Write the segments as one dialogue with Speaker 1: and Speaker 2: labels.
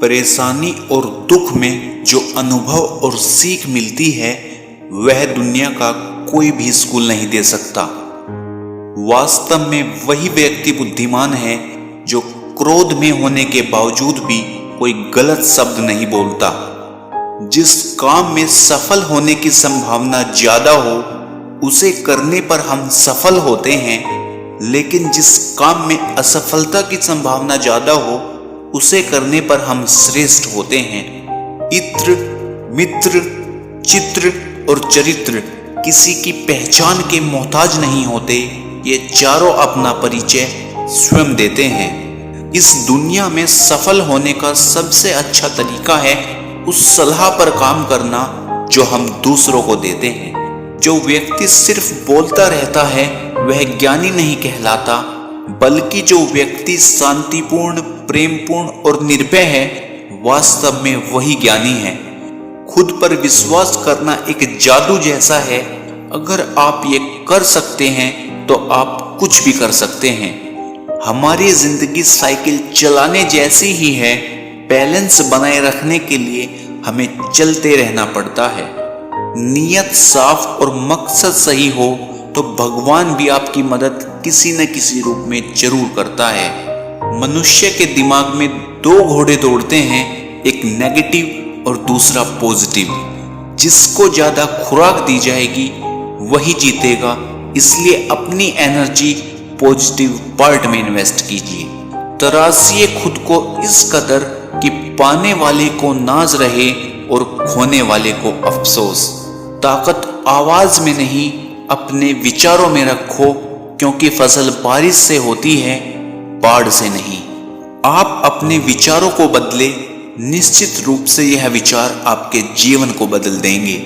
Speaker 1: परेशानी और दुख में जो अनुभव और सीख मिलती है वह दुनिया का कोई भी स्कूल नहीं दे सकता। वास्तव में वही व्यक्ति बुद्धिमान है जो क्रोध में होने के बावजूद भी कोई गलत शब्द नहीं बोलता। जिस काम में सफल होने की संभावना ज्यादा हो उसे करने पर हम सफल होते हैं, लेकिन जिस काम में असफलता की संभावना ज्यादा हो उसे करने पर हम श्रेष्ठ होते हैं। इत्र, मित्र, चित्र और चरित्र किसी की पहचान के मोहताज नहीं होते। ये चारों अपना परिचय स्वयं देते हैं। इस दुनिया में सफल होने का सबसे अच्छा तरीका है उस सलाह पर काम करना जो हम दूसरों को देते हैं। जो व्यक्ति सिर्फ बोलता रहता है वह ज्ञानी नहीं कहलाता, बल्कि जो व्यक्ति शांतिपूर्ण, प्रेमपूर्ण और निर्भय है वास्तव में वही ज्ञानी है। खुद पर विश्वास करना एक जादू जैसा है। अगर आप ये कर सकते हैं तो आप कुछ भी कर सकते हैं। हमारी जिंदगी साइकिल चलाने जैसी ही है। बैलेंस बनाए रखने के लिए हमें चलते रहना पड़ता है। नियत साफ और मकसद सही हो तो भगवान भी आपकी मदद किसी न किसी रूप में जरूर करता है। मनुष्य के दिमाग में दो घोड़े दौड़ते हैं, एक नेगेटिव और दूसरा पॉजिटिव। जिसको ज्यादा खुराक दी जाएगी वही जीतेगा, इसलिए अपनी एनर्जी पॉजिटिव पार्ट में इन्वेस्ट कीजिए। तराशिए खुद को इस कदर कि पाने वाले को नाज रहे और खोने वाले को अफसोस। ताकत आवाज में नहीं अपने विचारों में रखो, क्योंकि फसल बारिश से होती है, बाढ़ से नहीं। आप अपने विचारों को बदले, निश्चित रूप से यह विचार आपके जीवन को बदल देंगे।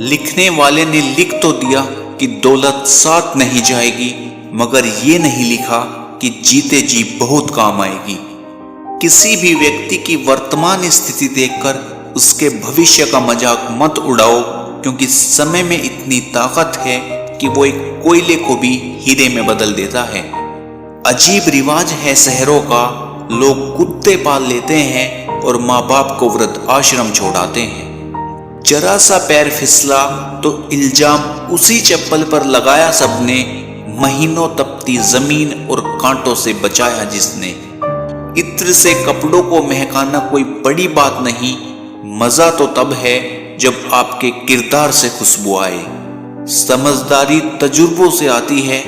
Speaker 1: लिखने वाले ने लिख तो दिया कि दौलत साथ नहीं जाएगी, मगर ये नहीं लिखा कि जीते जी बहुत काम आएगी। किसी भी व्यक्ति की वर्तमान स्थिति देखकर उसके भविष्य का मजाक मत उड़ाओ, क्योंकि समय में इतनी ताकत है कि वो एक कोयले को भी हीरे में बदल देता है। अजीब रिवाज है शहरों का, लोग कुत्ते पाल लेते हैं और माँ बाप को वृद्ध आश्रम छोड़ाते हैं। जरा सा पैर फिसला तो इल्जाम उसी चप्पल पर लगाया सबने, महीनों तपती जमीन और कांटों से बचाया जिसने। इत्र से कपड़ों को महकाना कोई बड़ी बात नहीं, मजा तो तब है जब आपके किरदार से खुशबू आए। समझदारी तजुर्बों से आती है,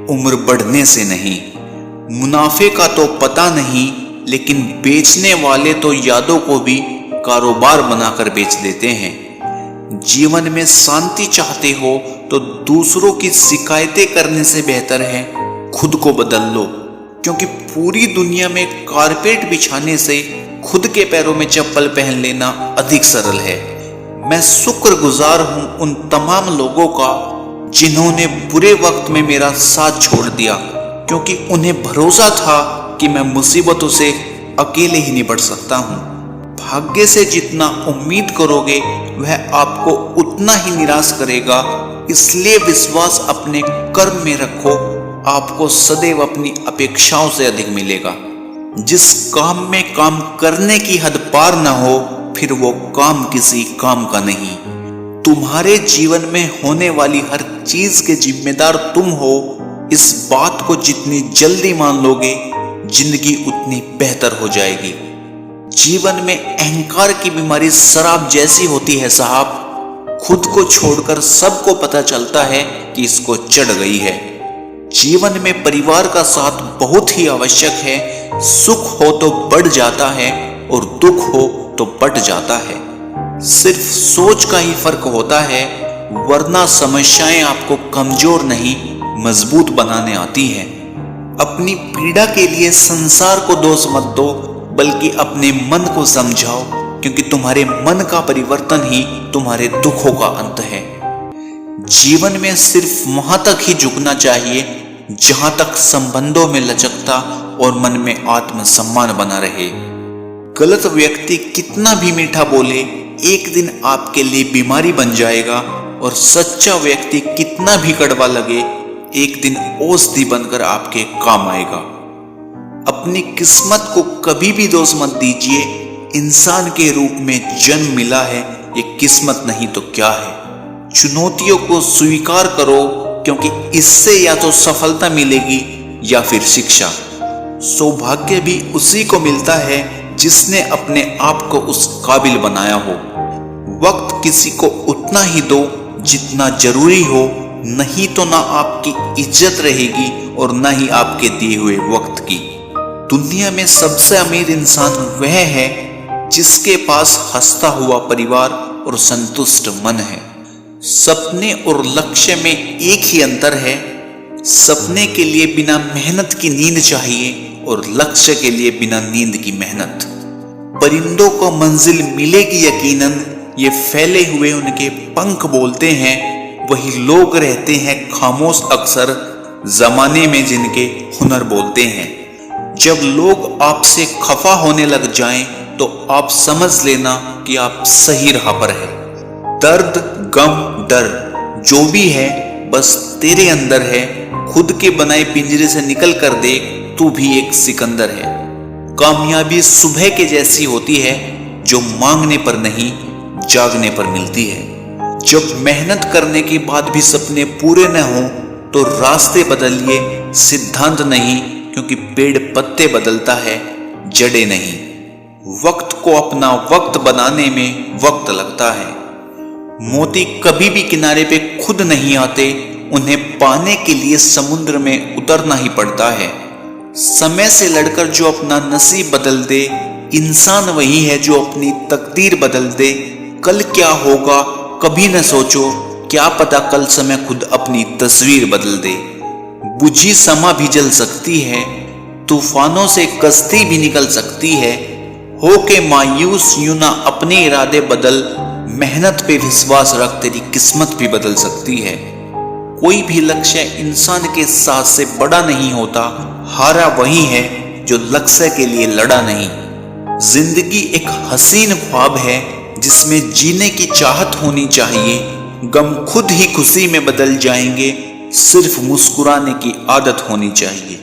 Speaker 1: उम्र बढ़ने से नहीं। मुनाफे का तो पता नहीं, लेकिन बेचने वाले तो यादों को भी कारोबार बनाकर बेच देते हैं। जीवन में शांति चाहते हो तो दूसरों की शिकायतें करने से बेहतर है खुद को बदल लो, क्योंकि पूरी दुनिया में कारपेट बिछाने से खुद के पैरों में चप्पल पहन लेना अधिक सरल है। मैं शुक्रगुजार हूं उन तमाम लोगों का जिन्होंने बुरे वक्त में मेरा साथ छोड़ दिया, क्योंकि उन्हें भरोसा था कि मैं मुसीबतों से अकेले ही निपट सकता हूं। भाग्य से जितना उम्मीद करोगे वह आपको उतना ही निराश करेगा, इसलिए विश्वास अपने कर्म में रखो। आपको सदैव अपनी अपेक्षाओं से अधिक मिलेगा। जिस काम में काम करने की हद पार न हो, फिर वो काम किसी काम का नहीं। तुम्हारे जीवन में होने वाली हर चीज के जिम्मेदार तुम हो। इस बात को जितनी जल्दी मान लोगे, जिंदगी उतनी बेहतर हो जाएगी। जीवन में अहंकार की बीमारी शराब जैसी होती है साहब। खुद को छोड़कर सबको पता चलता है कि इसको चढ़ गई है। जीवन में परिवार का साथ बहुत ही आवश्यक है। सुख हो तो बढ़ जाता है और दुख हो तो बट जाता है। सिर्फ सोच का ही फर्क होता है, वरना समस्याएं आपको कमजोर नहीं मजबूत बनाने आती हैं। अपनी पीड़ा के लिए संसार को दोष मत दो, बल्कि अपने मन को समझाओ, क्योंकि तुम्हारे मन का परिवर्तन ही तुम्हारे दुखों का अंत है। जीवन में सिर्फ वहां तक ही झुकना चाहिए जहां तक संबंधों में लचकता और मन में आत्मसम्मान बना रहे। गलत व्यक्ति कितना भी मीठा बोले, एक दिन आपके लिए बीमारी बन जाएगा, और सच्चा व्यक्ति कितना भी कड़वा लगे, एक दिन औषधि बनकर आपके काम आएगा। अपनी किस्मत को कभी भी दोष मत दीजिए, इंसान के रूप में जन्म मिला है, ये किस्मत नहीं तो क्या है। चुनौतियों को स्वीकार करो, क्योंकि इससे या तो सफलता मिलेगी या फिर शिक्षा। सौभाग्य भी उसी को मिलता है जिसने अपने आप को उस काबिल बनाया हो। वक्त किसी को उतना ही दो जितना जरूरी हो, नहीं तो ना आपकी इज्जत रहेगी और ना ही आपके दिए हुए वक्त की। दुनिया में सबसे अमीर इंसान वह है जिसके पास हंसता हुआ परिवार और संतुष्ट मन है। सपने और लक्ष्य में एक ही अंतर है, सपने के लिए बिना मेहनत की नींद चाहिए और लक्ष्य के लिए बिना नींद की मेहनत। परिंदों को मंजिल मिलेगी यकीनन, ये फैले हुए उनके पंख बोलते हैं। वही लोग रहते हैं खामोश अक्सर, जमाने में जिनके हुनर बोलते हैं। जब लोग आपसे खफा होने लग जाएं, तो आप समझ लेना कि आप सही राह पर हैं। दर्द, गम, डर जो भी है बस तेरे अंदर है। खुद के बनाए पिंजरे से निकल कर देख, तू भी एक सिकंदर है। कामयाबी सुबह के जैसी होती है, जो मांगने पर नहीं जागने पर मिलती है। जब मेहनत करने के बाद भी सपने पूरे न हों, तो रास्ते बदलिए, सिद्धांत नहीं, क्योंकि पेड़ पत्ते बदलता है, जड़ें नहीं। वक्त को अपना वक्त बनाने में वक्त लगता है। मोती कभी भी किनारे पे खुद नहीं आते, उन्हें पाने के लिए समुद्र में उतरना ही पड़ता है। समय से लड़कर जो अपना नसीब बदल दे, इंसान वही है जो अपनी तकदीर बदल दे। कल क्या होगा कभी न सोचो, क्या पता कल समय खुद अपनी तस्वीर बदल दे। बुझी समा भी जल सकती है, तूफानों से कश्ती भी निकल सकती है। हो के मायूस यूं ना अपने इरादे बदल, मेहनत पे विश्वास रख, तेरी किस्मत भी बदल सकती है। कोई भी लक्ष्य इंसान के साथ से बड़ा नहीं होता, हारा वही है जो लक्ष्य के लिए लड़ा नहीं। जिंदगी एक हसीन ख्वाब है जिसमें जीने की चाहत होनी चाहिए। गम खुद ही खुशी में बदल जाएंगे, सिर्फ मुस्कुराने की आदत होनी चाहिए।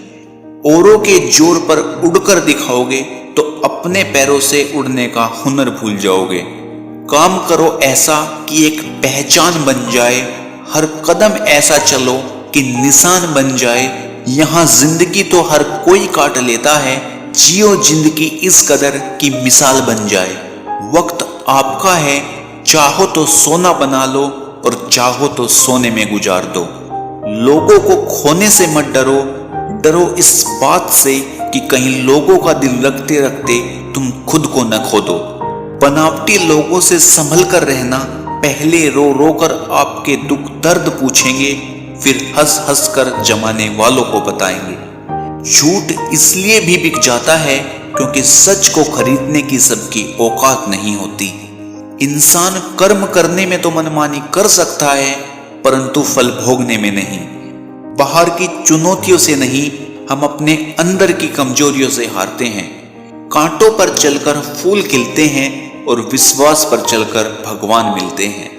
Speaker 1: औरों के जोर पर उड़कर दिखाओगे तो अपने पैरों से उड़ने का हुनर भूल जाओगे। काम करो ऐसा कि एक पहचान बन जाए, हर कदम ऐसा चलो कि निशान बन जाए। यहाँ जिंदगी तो हर कोई काट लेता है, जियो जिंदगी इस कदर की मिसाल बन जाए। वक्त आपका है, चाहो तो सोना बना लो और चाहो तो सोने में गुजार दो। लोगों को खोने से मत डरो, डरो इस बात से कि कहीं लोगों का दिल रखते रखते तुम खुद को न खो दो। बनावटी लोगों से संभल कर रहना, पहले रो रो कर आपके दुख दर्द पूछेंगे, फिर हंस हंस कर जमाने वालों को बताएंगे। झूठ इसलिए भी बिक जाता है क्योंकि सच को खरीदने की सबकी औकात नहीं होती। इंसान कर्म करने में तो मनमानी कर सकता है, परंतु फल भोगने में नहीं। बाहर की चुनौतियों से नहीं, हम अपने अंदर की कमजोरियों से हारते हैं। कांटों पर चलकर फूल खिलते हैं और विश्वास पर चलकर भगवान मिलते हैं।